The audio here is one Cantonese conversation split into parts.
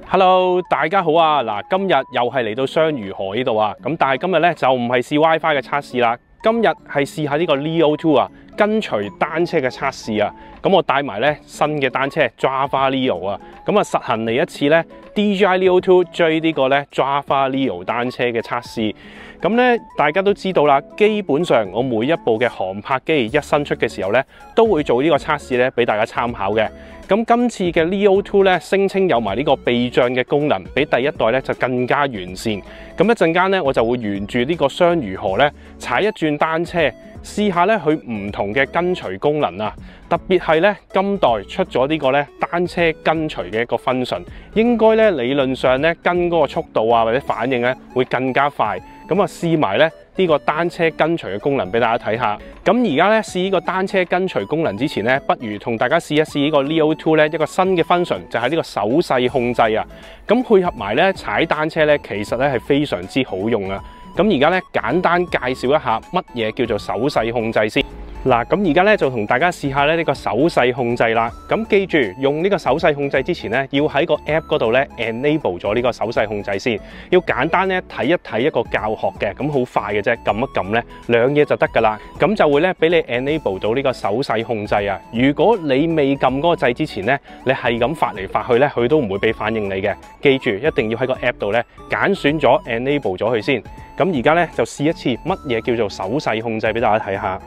Hello， 大家好啊！嗱，今日又係嚟到雙魚河呢度啊，咁但係今日咧就唔係試 WiFi 嘅測試啦，今日係試下呢個 Leo 2啊，跟隨單車嘅測試啊。咁我帶埋咧新嘅單車 Java Leo 啊，咁啊實行嚟一次咧 DJI Leo 2追呢個咧 Java Leo 單車嘅測試。咁咧大家都知道啦，基本上我每一部嘅航拍機一新出嘅時候咧，都會做呢個測試咧俾大家參考嘅。咁今次嘅 Leo 2咧，聲稱有埋呢個避障嘅功能，比第一代咧就更加完善。咁一陣間咧，我就會沿住呢個雙魚河咧踩一轉單車，試下咧佢唔同嘅跟隨功能啊。特別係咧今代出咗呢個咧單車跟隨嘅一個 function， 應該咧理論上咧跟嗰個速度啊或者反應咧會更加快。咁啊試埋咧呢個單車跟隨嘅功能俾大家睇下。咁而家咧試呢個單車跟隨功能之前咧，不如同大家試一試呢個 Leo 2咧一個新嘅 function， 就係呢個手勢控制啊。咁配合埋咧踩單車咧，其實咧係非常之好用啊。咁而家咧簡單介紹一下乜嘢叫做手勢控制先。嗱，咁而家咧就同大家試下咧呢個手勢控制啦。咁記住用呢個手勢控制之前咧，要喺個 app 嗰度咧 enable 咗呢個手勢控制先。要簡單咧睇一睇一個教學嘅，咁好快嘅啫，撳一撳咧兩嘢就得㗎啦。咁就會咧俾你 enable 到呢個手勢控制啊。如果你未撳嗰個掣之前咧，你係咁發嚟發去咧，佢都唔會俾反應你嘅。記住一定要喺個 app 度咧揀選咗 enable 咗佢先。咁而家咧就試一次乜嘢叫做手勢控制俾大家睇下。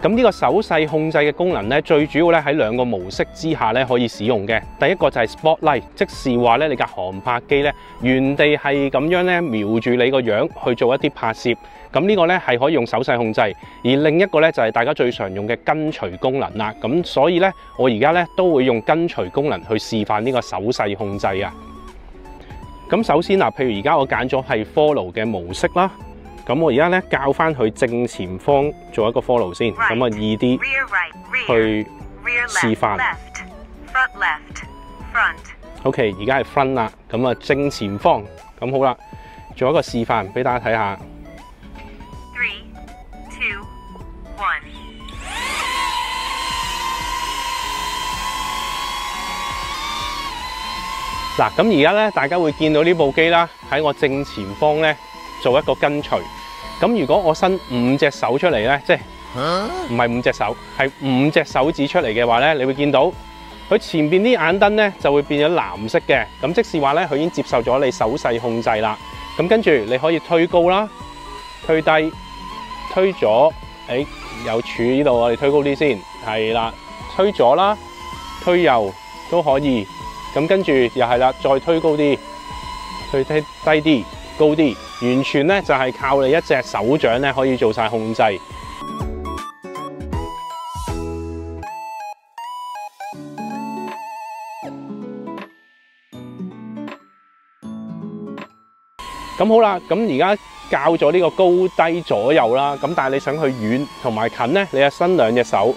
咁呢個手勢控制嘅功能咧，最主要咧喺兩個模式之下咧可以使用嘅。第一個就係 Spotlight， 即是話咧你架航拍機咧原地係咁樣咧瞄住你個樣去做一啲拍攝。咁呢個咧係可以用手勢控制。而另一個咧就係大家最常用嘅跟隨功能啦。咁所以咧我而家咧都會用跟隨功能去示範呢個手勢控制啊。咁首先嗱，譬如而家我揀咗係 Follow 嘅模式啦。咁我而家咧教翻佢正前方做一個 follow 先，咁啊易啲去示範。OK， 而家係 front 啦，咁啊正前方，咁好啦，做一個示範俾大家睇下。3、2、1。嗱，咁而家咧大家會見到呢部機啦，喺我正前方咧做一個跟隨。咁如果我伸5隻手出嚟咧，即係唔係5隻手，係5隻手指出嚟嘅話咧，你會見到佢前邊啲眼燈咧就會變咗藍色嘅。咁即是話咧，佢已經接受咗你手勢控制啦。咁跟住你可以推高啦、推低、推左，有柱呢度，我哋推高啲先，係啦，推左啦、推右都可以。咁跟住又係啦，再推高啲、推低啲、高啲。完全咧就係靠你一隻手掌咧可以做晒控制。咁好啦，咁而家教咗呢個高低左右啦，咁但係你想去遠同埋近咧，你就伸兩隻手。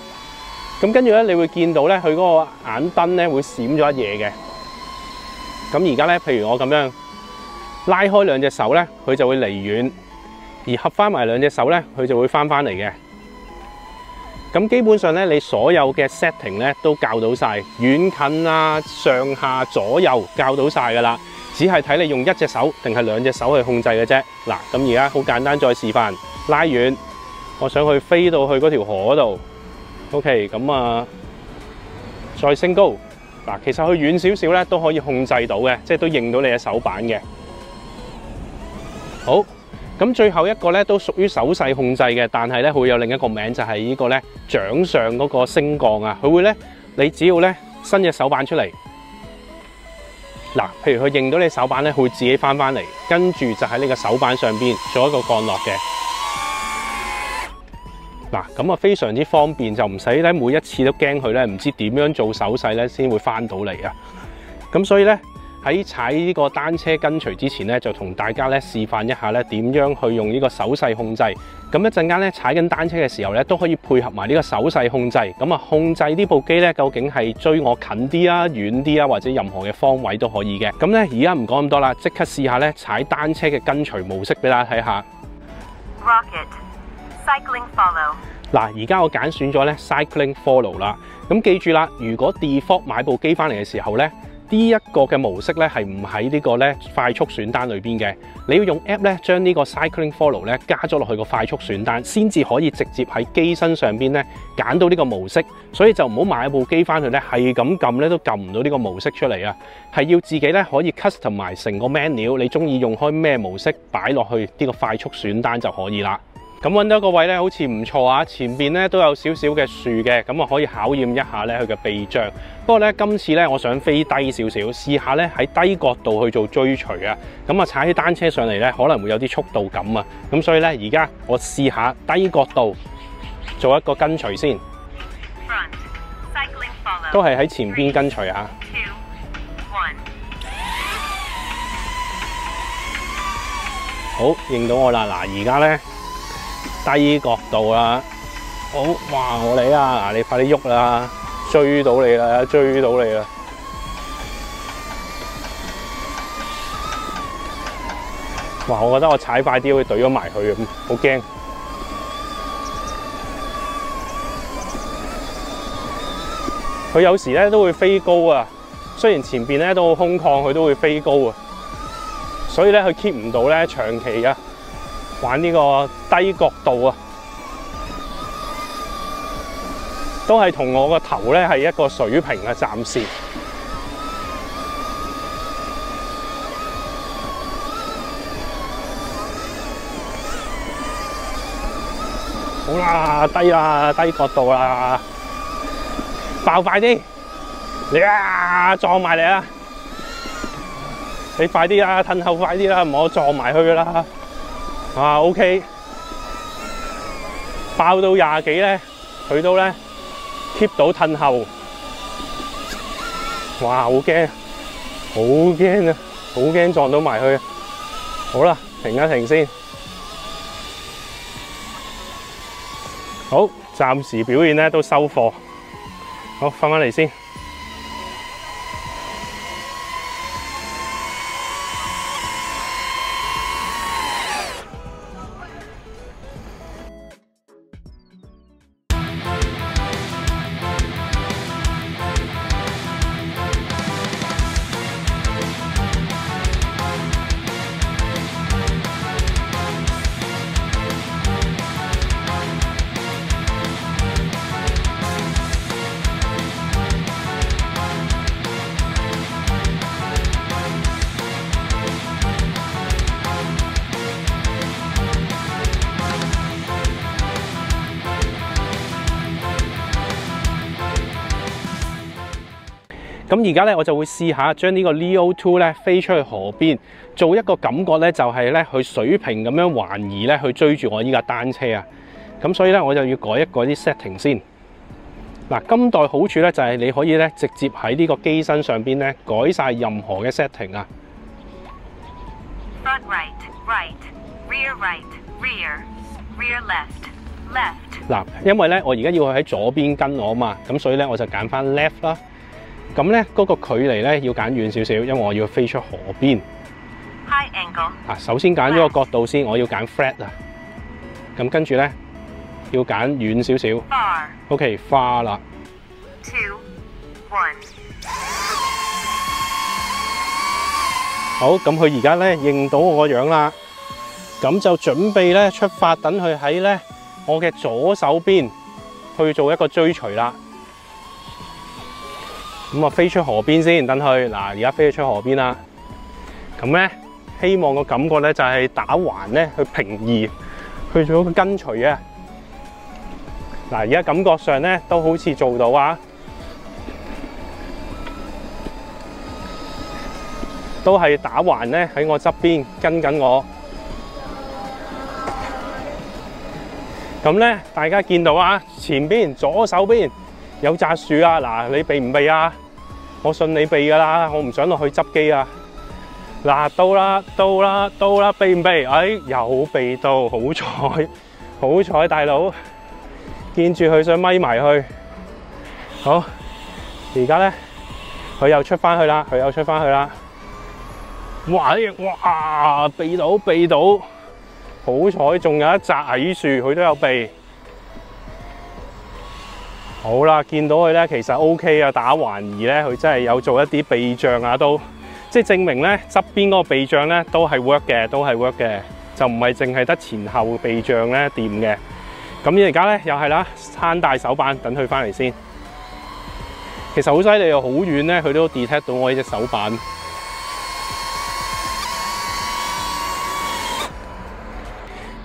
咁跟住咧，你會見到咧佢嗰個眼燈咧會閃咗一嘢嘅。咁而家咧，譬如我咁樣拉開兩隻手咧，佢就會離遠；而合翻埋兩隻手咧，佢就會翻嚟嘅。咁基本上咧，你所有嘅 setting 咧都校到晒，遠近啊、上下左右校到晒噶啦，只係睇你用一隻手定係兩隻手去控制嘅啫。嗱，咁而家好簡單，再示範拉遠，我想去飛到去嗰條河嗰度。OK， 咁啊，再升高。嗱，其實佢遠少少咧都可以控制到嘅，即係都認到你嘅手板嘅。好，咁最後一個咧都屬於手勢控制嘅，但係咧會有另一個名，就係呢個咧掌上嗰個升降啊。佢會咧，你只要咧伸隻手板出嚟，嗱，譬如佢認到你手板咧，會自己翻嚟，跟住就喺你個手板上邊做一個降落嘅。嗱，咁啊非常之方便，就唔使咧每一次都驚佢咧唔知點樣做手勢咧先會翻到嚟啊。咁所以咧，喺踩呢個單車跟隨之前咧，就同大家咧示範一下咧點樣去用呢個手勢控制。咁一陣間咧踩緊單車嘅時候咧，都可以配合埋呢個手勢控制。咁啊控制呢部機咧，究竟係追我近啲啊、遠啲啊，或者任何嘅方位都可以嘅。咁咧而家唔講咁多啦，即刻試下咧踩單車嘅跟隨模式俾大家睇下。Cycling follow。嗱，而家我揀選咗咧 Cycling follow 啦。咁記住啦，如果 default 買部機翻嚟嘅時候咧呢一個嘅模式咧係唔喺呢個咧快速選單裏邊嘅，你要用 app 咧將呢個 Cycling Follow 咧加咗落去個快速選單，先至可以直接喺機身上邊咧揀到呢個模式。所以就唔好買部機翻去咧，係咁撳咧都撳唔到呢個模式出嚟啊！係要自己咧可以 customize 成個 menu， 你中意用開咩模式擺落去呢個快速選單就可以啦。咁揾到一個位咧，好似唔錯啊！前邊咧都有少少嘅樹嘅，咁啊可以考驗一下咧佢嘅臂章。不過咧今次咧，我想飛低少少，試下咧喺低角度去做追隨啊！咁啊踩起單車上嚟咧，可能會有啲速度感啊！咁所以咧而家我試下低角度做一個跟隨先，都係喺前邊跟隨啊！好，認到我啦！嗱，而家咧。低角度啦，好，哇！我嚟啊，嗱，你快啲喐啦，追到你啦，追到你啦！哇！我覺得我踩快啲會懟咗埋去咁，好驚。佢有時咧都會飛高啊，雖然前邊咧都好空曠，佢都會飛高啊，所以咧佢 keep 唔到咧長期啊。玩呢個低角度啊，都係同我個頭咧係一個水平啊，暫時。好啦，低啦，低角度啦，爆快啲！呀，撞埋嚟啊！你快啲啦，褪後快啲啦，唔好撞埋去噶啦。啊 ，OK， 爆到20幾咧，佢都咧 keep 到褪後，哇，好驚，好驚啊，好驚撞到埋去。好啦，停一停先。好，暫時表現咧都收貨。好，翻返嚟先。咁而家咧，我就會試下將呢個 Leo 2咧飛出去河邊，做一個感覺咧，就係咧去水平咁樣環移咧去追住我依架單車啊！咁所以咧，我就要改一改啲 setting 先。嗱，今代好處咧就係你可以咧直接喺呢個機身上邊咧改晒任何嘅 setting 啊。Front right, right, rear right, rear, rear left, left。嗱，因為咧我而家要佢喺左邊跟我嘛，咁所以咧我就揀翻 left 啦。咁咧嗰個距離咧要揀遠少少，因為我要飛出河邊。High angle。啊，首先揀咗個角度先，我要揀 flat 啊。咁跟住咧要揀遠少少。Far。OK， far 啦。2, 1。好，咁佢而家咧認到我個樣啦，咁就準備咧出發，等佢喺咧我嘅左手邊去做一個追隨啦。咁啊，飛出河邊先，等佢嗱，而家飛咗出河邊啦。咁咧，希望個感覺咧就係打橫咧去平移，去做一個跟隨啊。嗱，而家感覺上咧都好似做到啊，都係打橫咧喺我側邊跟緊我。咁咧，大家見到啊，前邊左手邊有紮樹啊，嗱，你避唔避啊？我信你避噶啦，我唔想落去執機啊！嗱，到啦，到啦，到啦，避唔避？哎，有避到，好彩，好彩，大佬見住佢想咪埋去。好，而家咧佢又出翻去啦，佢又出翻去啦。哇！哇！避到，避到，好彩，仲有一紮矮樹，佢都有避。好啦，見到佢咧其實 OK 啊，打橫移咧佢真係有做一啲避障啊，都即係證明咧側邊嗰個避障咧都係 work 嘅，就唔係淨係得前後避障咧掂嘅。咁而家咧又係啦，撐大手板等佢翻嚟先。其實好犀利啊，好遠咧佢都 detect 到我呢隻手板。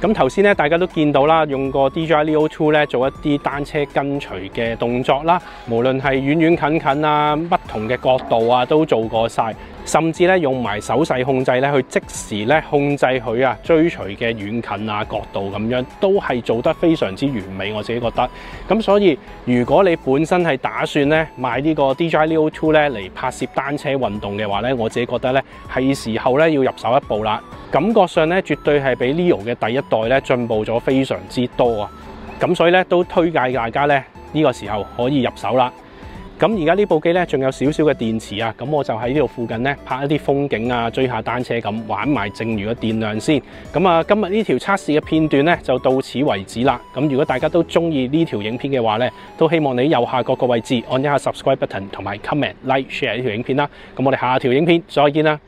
咁頭先咧，大家都見到啦，用個 DJI Leo 2咧做一啲單車跟隨嘅動作啦，無論係遠遠近近啊，不同嘅角度啊，都做過晒，甚至咧用埋手勢控制咧，去即時咧控制佢啊追隨嘅遠近啊角度咁樣，都係做得非常之完美，我自己覺得。咁所以如果你本身係打算咧買呢個 DJI Leo 2咧嚟拍攝單車運動嘅話咧，我自己覺得咧係時候咧要入手一步啦。感覺上咧，絕對係比 Leo 嘅第一代咧進步咗非常之多啊！咁所以咧都推介大家咧呢個時候可以入手啦。咁而家呢部機咧仲有少少嘅電池啊，咁我就喺呢度附近咧拍一啲風景啊，追下單車咁，玩埋剩餘嘅電量先。咁啊，今日呢條測試嘅片段咧就到此為止啦。咁如果大家都中意呢條影片嘅話咧，都希望你右下角個位置按一下 subscribe button 同埋 comment、like、share 呢條影片啦。咁我哋下條影片再見啦〜